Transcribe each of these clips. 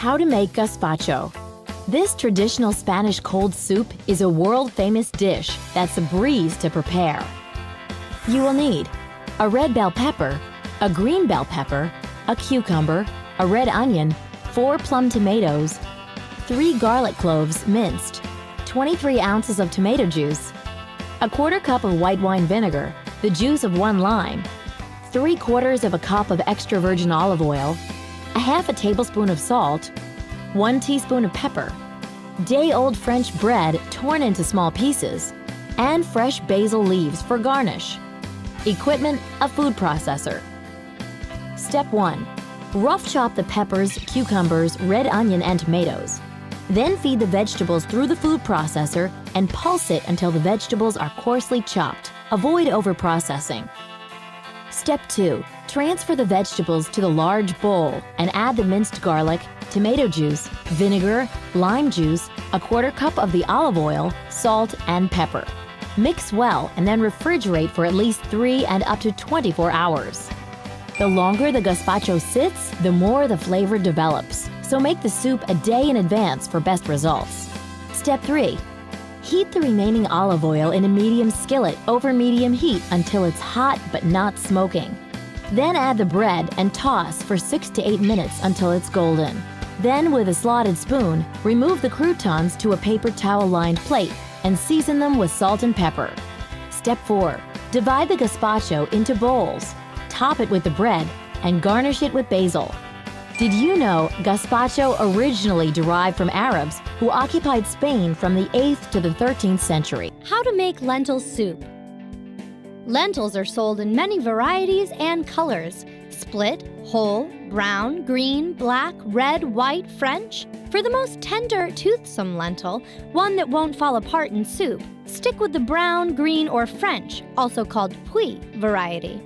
How to make gazpacho. This traditional Spanish cold soup is a world-famous dish that's a breeze to prepare. You will need a red bell pepper, a green bell pepper, a cucumber, a red onion, 4 plum tomatoes, 3 garlic cloves minced, 23 ounces of tomato juice, a 1/4 cup of white wine vinegar, the juice of 1 lime, 3/4 of a cup of extra virgin olive oil, a 1/2 tablespoon of salt, 1 teaspoon of pepper, day-old French bread torn into small pieces, and fresh basil leaves for garnish. Equipment: a food processor. Step 1. Rough chop the peppers, cucumbers, red onion, and tomatoes. Then feed the vegetables through the food processor and pulse it until the vegetables are coarsely chopped. Avoid over-processing. Step 2. Transfer the vegetables to the large bowl and add the minced garlic, tomato juice, vinegar, lime juice, a 1/4 cup of the olive oil, salt, and pepper. Mix well and then refrigerate for at least 3 and up to 24 hours. The longer the gazpacho sits, the more the flavor develops, so make the soup a day in advance for best results. Step 3. Heat the remaining olive oil in a medium skillet over medium heat until it's hot but not smoking. Then add the bread and toss for 6 to 8 minutes until it's golden. Then, with a slotted spoon, remove the croutons to a paper towel-lined plate and season them with salt and pepper. Step 4. Divide the gazpacho into bowls, top it with the bread, and garnish it with basil. Did you know gazpacho originally derived from Arabs who occupied Spain from the 8th to the 13th century? How to make lentil soup. Lentils are sold in many varieties and colors: split, whole, brown, green, black, red, white, French. For the most tender, toothsome lentil, one that won't fall apart in soup, stick with the brown, green, or French, also called puy variety.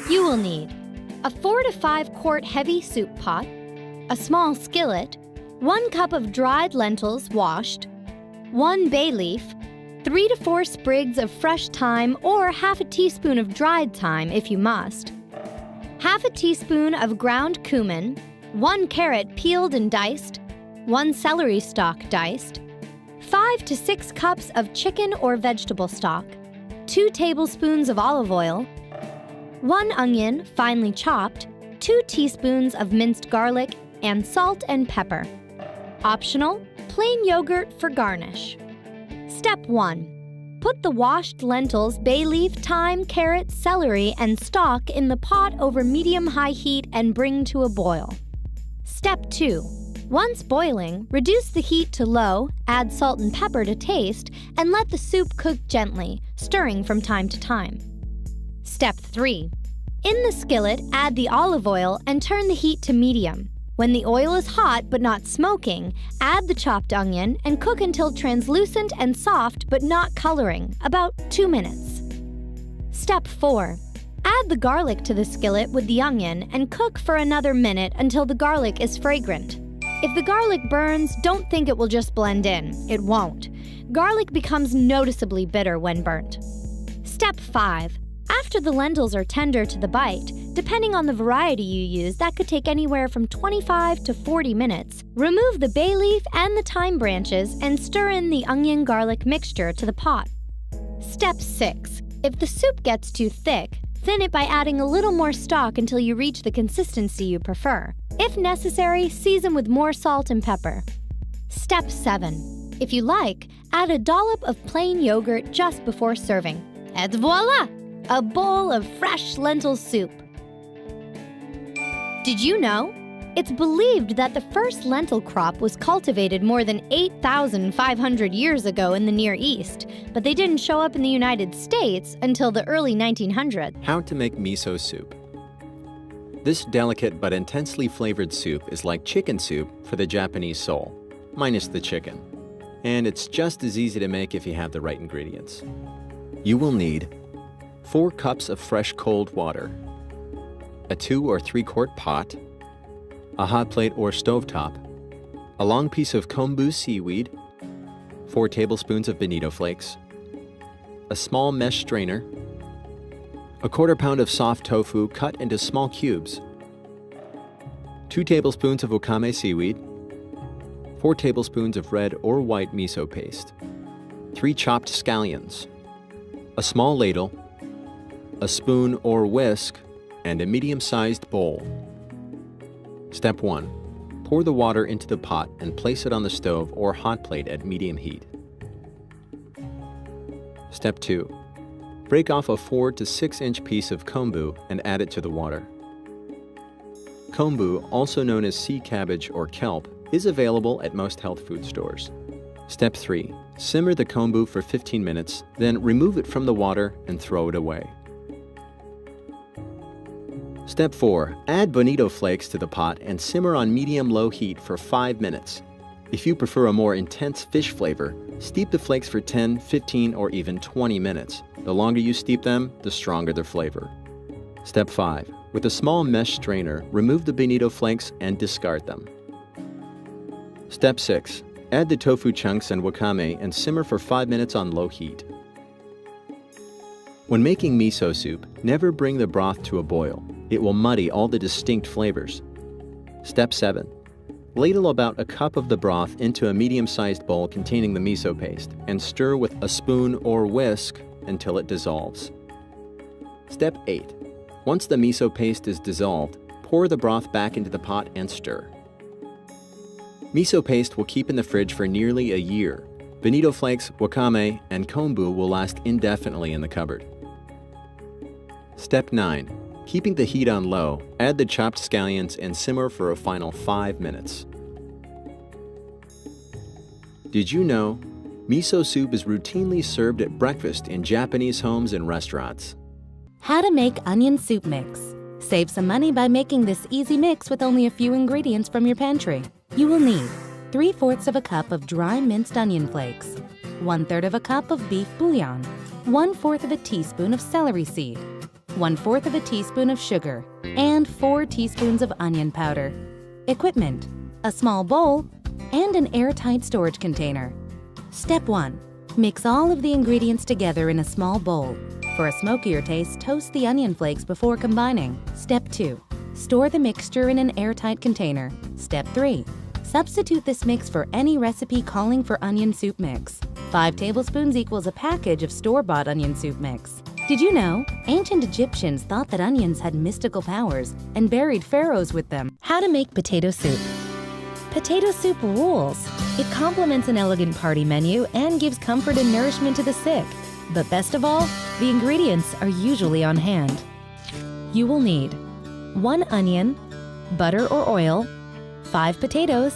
You will need a 4 to 5 quart heavy soup pot, a small skillet, 1 cup of dried lentils washed, 1 bay leaf, 3 to 4 sprigs of fresh thyme or 1/2 teaspoon of dried thyme if you must, 1/2 teaspoon of ground cumin, 1 carrot peeled and diced, 1 celery stalk diced, 5 to 6 cups of chicken or vegetable stock, 2 tablespoons of olive oil, 1 onion finely chopped, 2 teaspoons of minced garlic, and salt and pepper. Optional: plain yogurt for garnish. Step 1. Put the washed lentils, bay leaf, thyme, carrot, celery, and stock in the pot over medium-high heat and bring to a boil. Step 2. Once boiling, reduce the heat to low, add salt and pepper to taste, and let the soup cook gently, stirring from time to time. Step 3. In the skillet, add the olive oil and turn the heat to medium. When the oil is hot but not smoking, add the chopped onion and cook until translucent and soft but not coloring, about 2 minutes. Step 4. Add the garlic to the skillet with the onion and cook for another minute until the garlic is fragrant. If the garlic burns, don't think it will just blend in. It won't. Garlic becomes noticeably bitter when burnt. Step 5. After the lentils are tender to the bite, depending on the variety you use, that could take anywhere from 25 to 40 minutes. Remove the bay leaf and the thyme branches and stir in the onion-garlic mixture to the pot. Step 6. If the soup gets too thick, thin it by adding a little more stock until you reach the consistency you prefer. If necessary, season with more salt and pepper. Step 7. If you like, add a dollop of plain yogurt just before serving. Et voila! A bowl of fresh lentil soup. Did you know? It's believed that the first lentil crop was cultivated more than 8,500 years ago in the Near East, but they didn't show up in the United States until the early 1900s. How to make miso soup. This delicate but intensely flavored soup is like chicken soup for the Japanese soul, minus the chicken. And it's just as easy to make if you have the right ingredients. You will need 4 cups of fresh cold water, a 2 or 3 quart pot, a hot plate or stovetop, a long piece of kombu seaweed, 4 tablespoons of bonito flakes, a small mesh strainer, a 1/4 pound of soft tofu cut into small cubes, 2 tablespoons of wakame seaweed, 4 tablespoons of red or white miso paste, 3 chopped scallions, a small ladle, a spoon or whisk, and a medium-sized bowl. Step 1. Pour the water into the pot and place it on the stove or hot plate at medium heat. Step 2. Break off a 4 to 6 inch piece of kombu and add it to the water. Kombu, also known as sea cabbage or kelp, is available at most health food stores. Step 3. Simmer the kombu for 15 minutes, then remove it from the water and throw it away. Step 4. Add bonito flakes to the pot and simmer on medium-low heat for 5 minutes. If you prefer a more intense fish flavor, steep the flakes for 10, 15, or even 20 minutes. The longer you steep them, the stronger their flavor. Step 5. With a small mesh strainer, remove the bonito flakes and discard them. Step 6. Add the tofu chunks and wakame and simmer for 5 minutes on low heat. When making miso soup, never bring the broth to a boil. It will muddy all the distinct flavors. Step 7. Ladle about a cup of the broth into a medium-sized bowl containing the miso paste and stir with a spoon or whisk until it dissolves. Step 8. Once the miso paste is dissolved, pour the broth back into the pot and stir. Miso paste will keep in the fridge for nearly a year. Bonito flakes, wakame, and kombu will last indefinitely in the cupboard. Step 9. Keeping the heat on low, add the chopped scallions and simmer for a final 5 minutes. Did you know? Miso soup is routinely served at breakfast in Japanese homes and restaurants. How to make onion soup mix. Save some money by making this easy mix with only a few ingredients from your pantry. You will need 3/4 of a cup of dry minced onion flakes, 1/3 of a cup of beef bouillon, 1/4 of a teaspoon of celery seed, 1/4 of a teaspoon of sugar, and 4 teaspoons of onion powder. Equipment: a small bowl and an airtight storage container. Step 1. Mix all of the ingredients together in a small bowl. For a smokier taste, toast the onion flakes before combining. Step 2. Store the mixture in an airtight container. Step 3. Substitute this mix for any recipe calling for onion soup mix. 5 tablespoons equals a package of store-bought onion soup mix. Did you know? Ancient Egyptians thought that onions had mystical powers and buried pharaohs with them. How to make potato soup. Potato soup rules. It complements an elegant party menu and gives comfort and nourishment to the sick. But best of all, the ingredients are usually on hand. You will need 1 onion, butter or oil, 5 potatoes,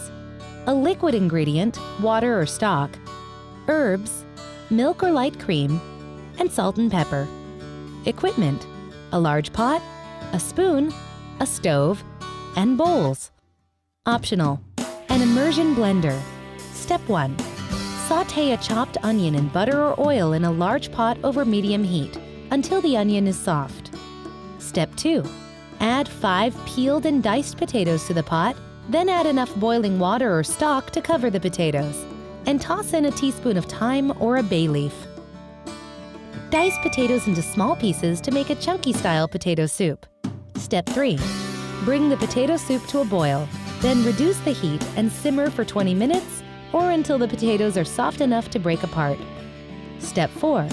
a liquid ingredient, water or stock, herbs, milk or light cream, and salt and pepper. Equipment: a large pot, a spoon, a stove, and bowls. Optional: an immersion blender. Step 1. Sauté a chopped onion in butter or oil in a large pot over medium heat until the onion is soft. Step 2. Add 5 peeled and diced potatoes to the pot, then add enough boiling water or stock to cover the potatoes, and toss in a teaspoon of thyme or a bay leaf. Dice potatoes into small pieces to make a chunky-style potato soup. Step 3. Bring the potato soup to a boil, then reduce the heat and simmer for 20 minutes or until the potatoes are soft enough to break apart. Step 4.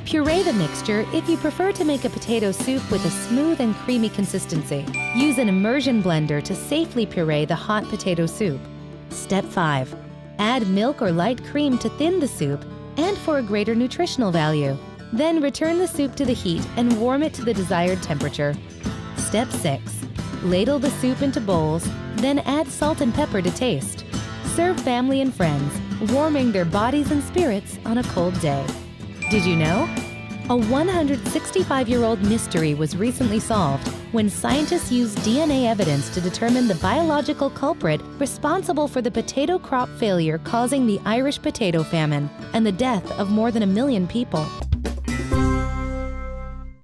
Puree the mixture if you prefer to make a potato soup with a smooth and creamy consistency. Use an immersion blender to safely puree the hot potato soup. Step 5. Add milk or light cream to thin the soup and for a greater nutritional value. Then return the soup to the heat and warm it to the desired temperature. Step 6. Ladle the soup into bowls, then add salt and pepper to taste. Serve family and friends, warming their bodies and spirits on a cold day. Did you know? A 165-year-old mystery was recently solved when scientists used DNA evidence to determine the biological culprit responsible for the potato crop failure causing the Irish potato famine and the death of more than 1 million people.